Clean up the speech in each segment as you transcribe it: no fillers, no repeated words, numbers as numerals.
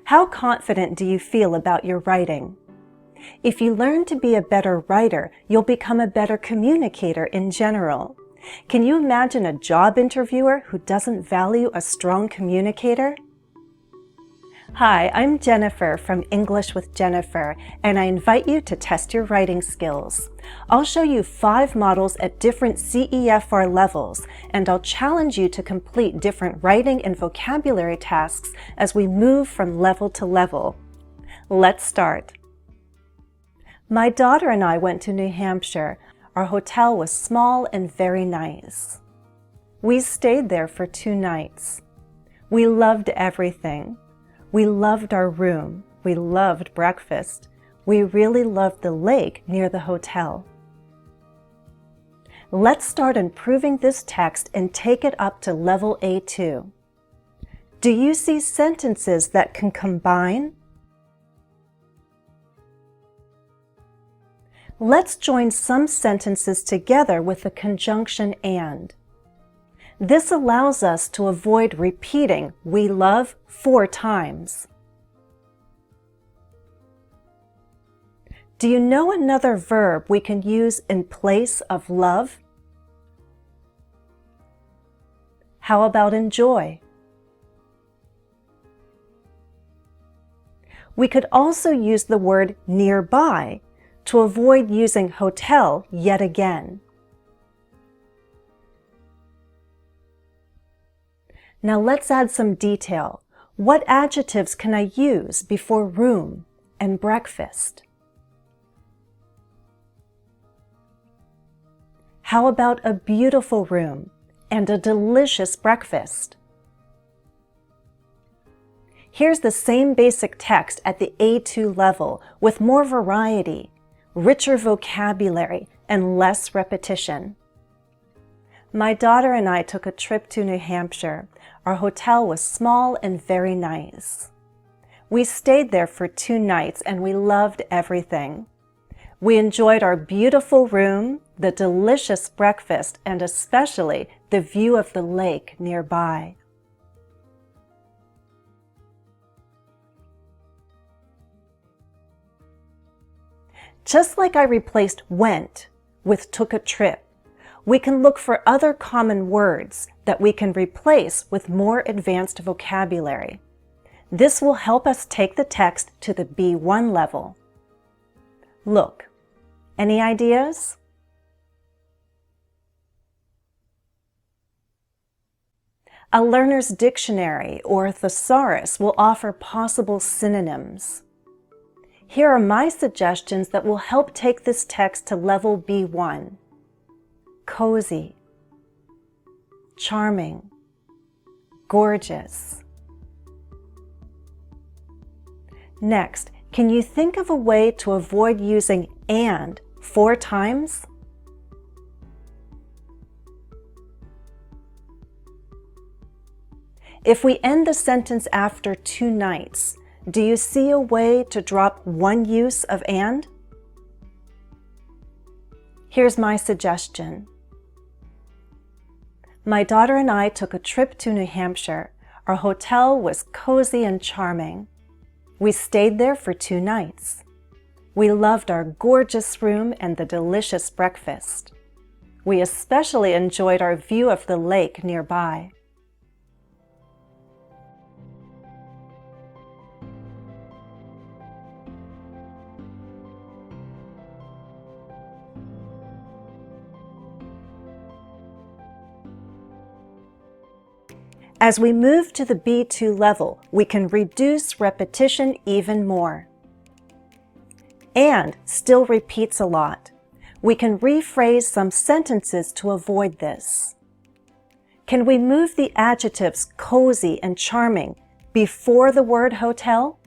How confident do you feel about your writing? If you learn to be a better writer, you'll become a better communicator in general. Can you imagine a job interviewer who doesn't value a strong communicator? Hi, I'm Jennifer from English with Jennifer, and I invite you to test your writing skills. I'll show you 5 models at different CEFR levels, and I'll challenge you to complete different writing and vocabulary tasks as we move from level to level. Let's start. My daughter and I went to New Hampshire. Our hotel was small and very nice. We stayed there for 2 nights. We loved everything. We loved our room. We loved breakfast. We really loved the lake near the hotel. Let's start improving this text and take it up to level A2. Do you see sentences that can combine? Let's join some sentences together with the conjunction and. This allows us to avoid repeating "we love" 4 times. Do you know another verb we can use in place of love? How about enjoy? We could also use the word nearby to avoid using hotel yet again. Now let's add some detail. What adjectives can I use before room and breakfast? How about a beautiful room and a delicious breakfast? Here's the same basic text at the A2 level with more variety, richer vocabulary, and less repetition. My daughter and I took a trip to New Hampshire. Our hotel was small and very nice. We stayed there for 2 nights and we loved everything. We enjoyed our beautiful room, the delicious breakfast, and especially the view of the lake nearby. Just like I replaced went with took a trip, we can look for other common words that we can replace with more advanced vocabulary. This will help us take the text to the B1 level. Look, any ideas? A learner's dictionary or thesaurus will offer possible synonyms. Here are my suggestions that will help take this text to level B1. Cozy, charming, gorgeous. Next, can you think of a way to avoid using and 4 times? If we end the sentence after 2 nights, do you see a way to drop one use of and? Here's my suggestion. My daughter and I took a trip to New Hampshire. Our hotel was cozy and charming. We stayed there for 2 nights. We loved our gorgeous room and the delicious breakfast. We especially enjoyed our view of the lake nearby. As we move to the B2 level, we can reduce repetition even more. And still repeats a lot. We can rephrase some sentences to avoid this. Can we move the adjectives cozy and charming before the word hotel?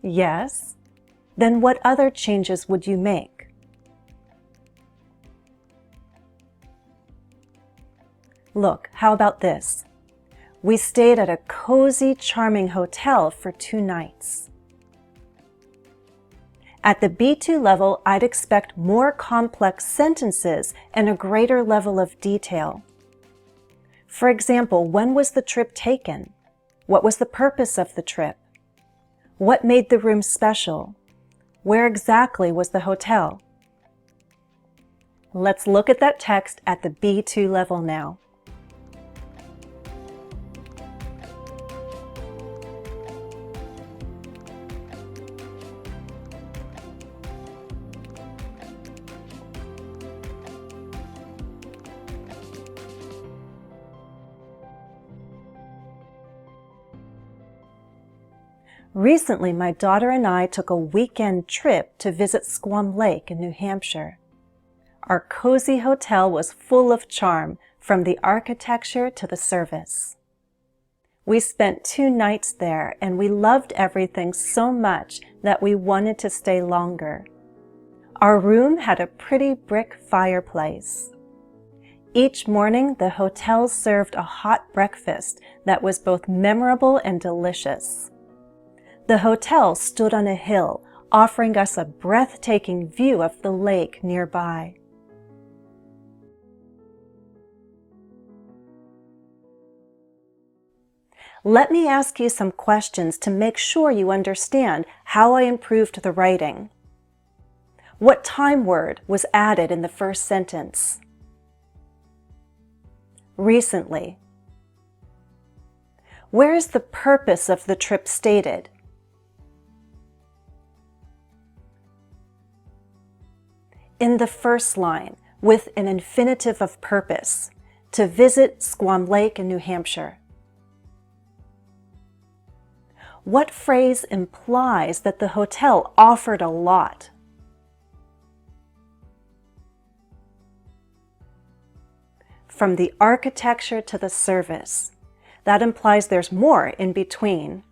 Yes. Then what other changes would you make? Look, how about this? We stayed at a cozy, charming hotel for 2 nights. At the B2 level, I'd expect more complex sentences and a greater level of detail. For example, when was the trip taken? What was the purpose of the trip? What made the room special? Where exactly was the hotel? Let's look at that text at the B2 level now. Recently, my daughter and I took a weekend trip to visit Squam Lake in New Hampshire. Our cozy hotel was full of charm, from the architecture to the service. We spent 2 nights there, and we loved everything so much that we wanted to stay longer. Our room had a pretty brick fireplace. Each morning, the hotel served a hot breakfast that was both memorable and delicious. The hotel stood on a hill, offering us a breathtaking view of the lake nearby. Let me ask you some questions to make sure you understand how I improved the writing. What time word was added in the first sentence? Recently. Where is the purpose of the trip stated? In the first line, with an infinitive of purpose, to visit Squam Lake in New Hampshire. What phrase implies that the hotel offered a lot? From the architecture to the service. That implies there's more in between.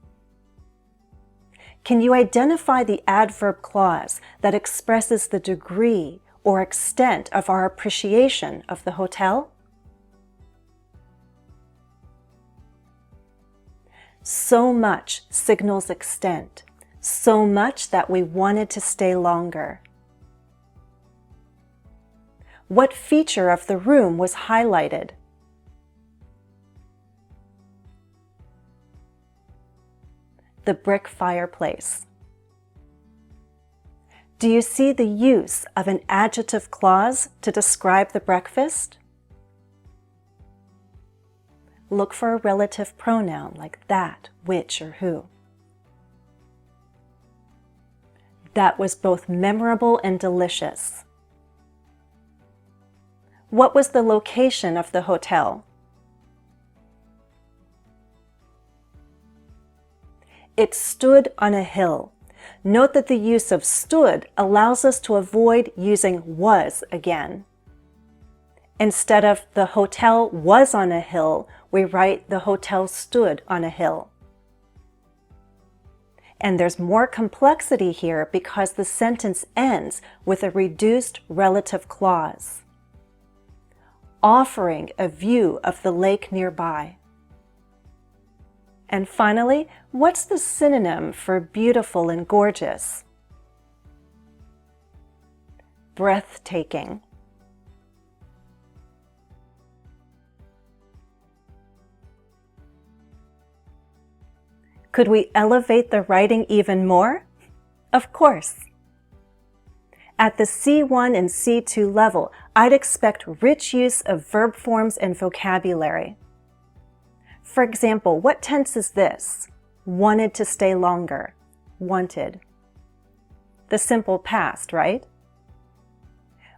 Can you identify the adverb clause that expresses the degree or extent of our appreciation of the hotel? So much signals extent, so much that we wanted to stay longer. What feature of the room was highlighted? The brick fireplace. Do you see the use of an adjective clause to describe the breakfast? Look for a relative pronoun like that, which, or who. That was both memorable and delicious. What was the location of the hotel? It stood on a hill. Note that the use of stood allows us to avoid using was again. Instead of the hotel was on a hill, we write the hotel stood on a hill. And there's more complexity here because the sentence ends with a reduced relative clause, offering a view of the lake nearby. And finally, what's the synonym for beautiful and gorgeous? Breathtaking. Could we elevate the writing even more? Of course. At the C1 and C2 level, I'd expect rich use of verb forms and vocabulary. For example, what tense is this? Wanted to stay longer. Wanted. The simple past, right?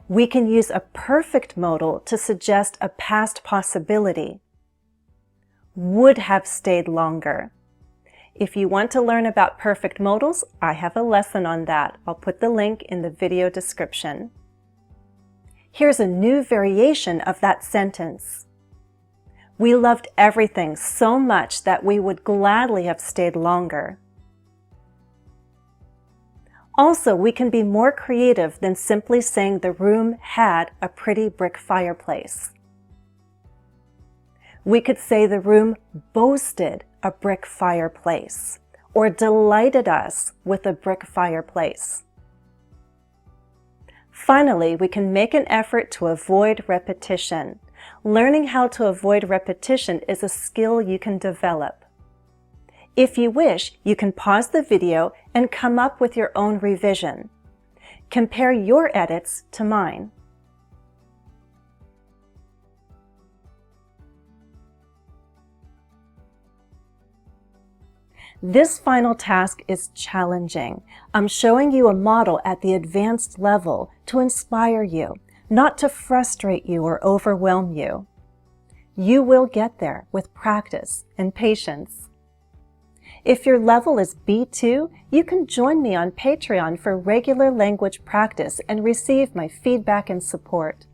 We can use a perfect modal to suggest a past possibility. Would have stayed longer. If you want to learn about perfect modals, I have a lesson on that. I'll put the link in the video description. Here's a new variation of that sentence. We loved everything so much that we would gladly have stayed longer. Also, we can be more creative than simply saying the room had a pretty brick fireplace. We could say the room boasted a brick fireplace, or delighted us with a brick fireplace. Finally, we can make an effort to avoid repetition. Learning how to avoid repetition is a skill you can develop. If you wish, you can pause the video and come up with your own revision. Compare your edits to mine. This final task is challenging. I'm showing you a model at the advanced level to inspire you, not to frustrate you or overwhelm you. You will get there with practice and patience. If your level is B2, you can join me on Patreon for regular language practice and receive my feedback and support.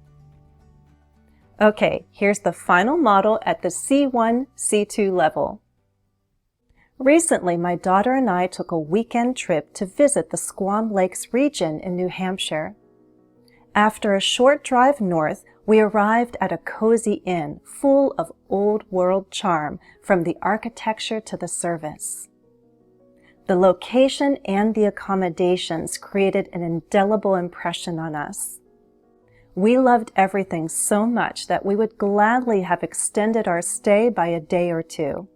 Okay, here's the final model at the C1, C2 level. Recently, my daughter and I took a weekend trip to visit the Squam Lakes region in New Hampshire. After a short drive north, we arrived at a cozy inn full of old-world charm, from the architecture to the service. The location and the accommodations created an indelible impression on us. We loved everything so much that we would gladly have extended our stay by a day or two.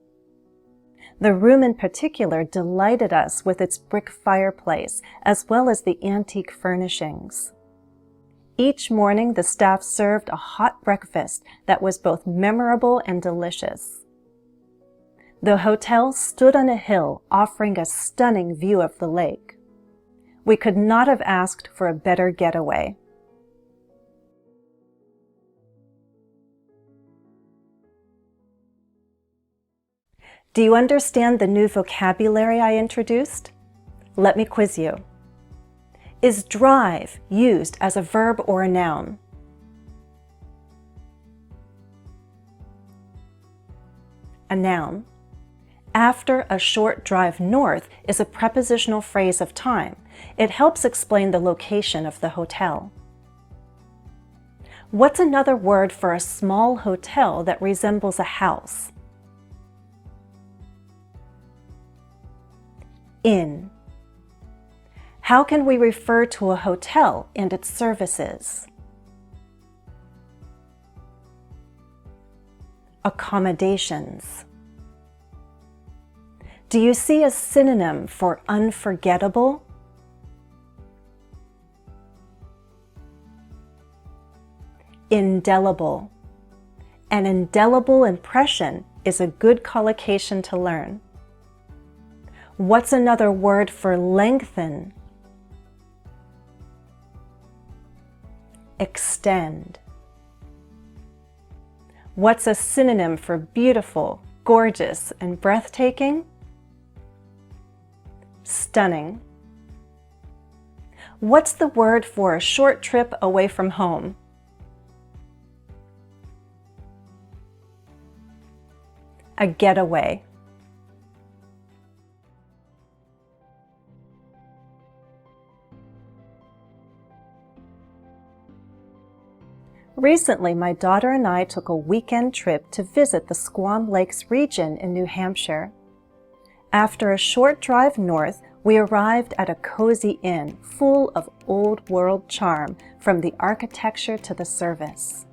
The room in particular delighted us with its brick fireplace, as well as the antique furnishings. Each morning, the staff served a hot breakfast that was both memorable and delicious. The hotel stood on a hill, offering a stunning view of the lake. We could not have asked for a better getaway. Do you understand the new vocabulary I introduced? Let me quiz you. Is drive used as a verb or a noun? A noun. After a short drive north is a prepositional phrase of time. It helps explain the location of the hotel. What's another word for a small hotel that resembles a house? Inn. How can we refer to a hotel and its services? Accommodations. Do you see a synonym for unforgettable? Indelible. An indelible impression is a good collocation to learn. What's another word for lengthen? Extend. What's a synonym for beautiful, gorgeous, and breathtaking? Stunning. What's the word for a short trip away from home? A getaway. Recently, my daughter and I took a weekend trip to visit the Squam Lakes region in New Hampshire. After a short drive north, we arrived at a cozy inn full of old-world charm, from the architecture to the service.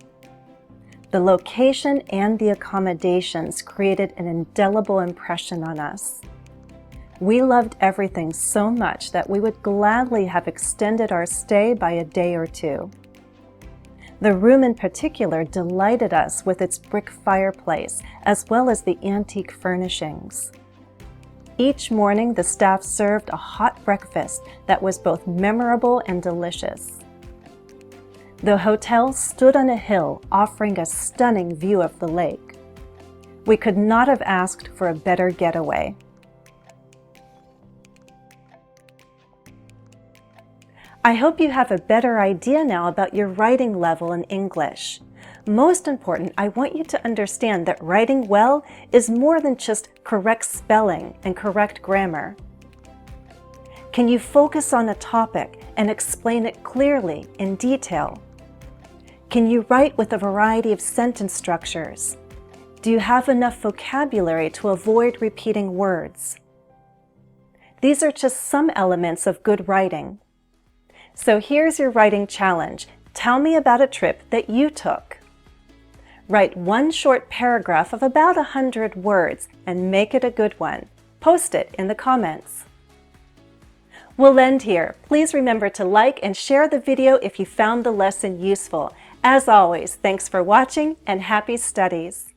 The location and the accommodations created an indelible impression on us. We loved everything so much that we would gladly have extended our stay by a day or two. The room in particular delighted us with its brick fireplace, as well as the antique furnishings. Each morning, the staff served a hot breakfast that was both memorable and delicious. The hotel stood on a hill, offering a stunning view of the lake. We could not have asked for a better getaway. I hope you have a better idea now about your writing level in English. Most important, I want you to understand that writing well is more than just correct spelling and correct grammar. Can you focus on a topic and explain it clearly, in detail? Can you write with a variety of sentence structures? Do you have enough vocabulary to avoid repeating words? These are just some elements of good writing. So here's your writing challenge. Tell me about a trip that you took. Write one short paragraph of about 100 words and make it a good one. Post it in the comments. We'll end here. Please remember to like and share the video if you found the lesson useful. As always, thanks for watching and happy studies!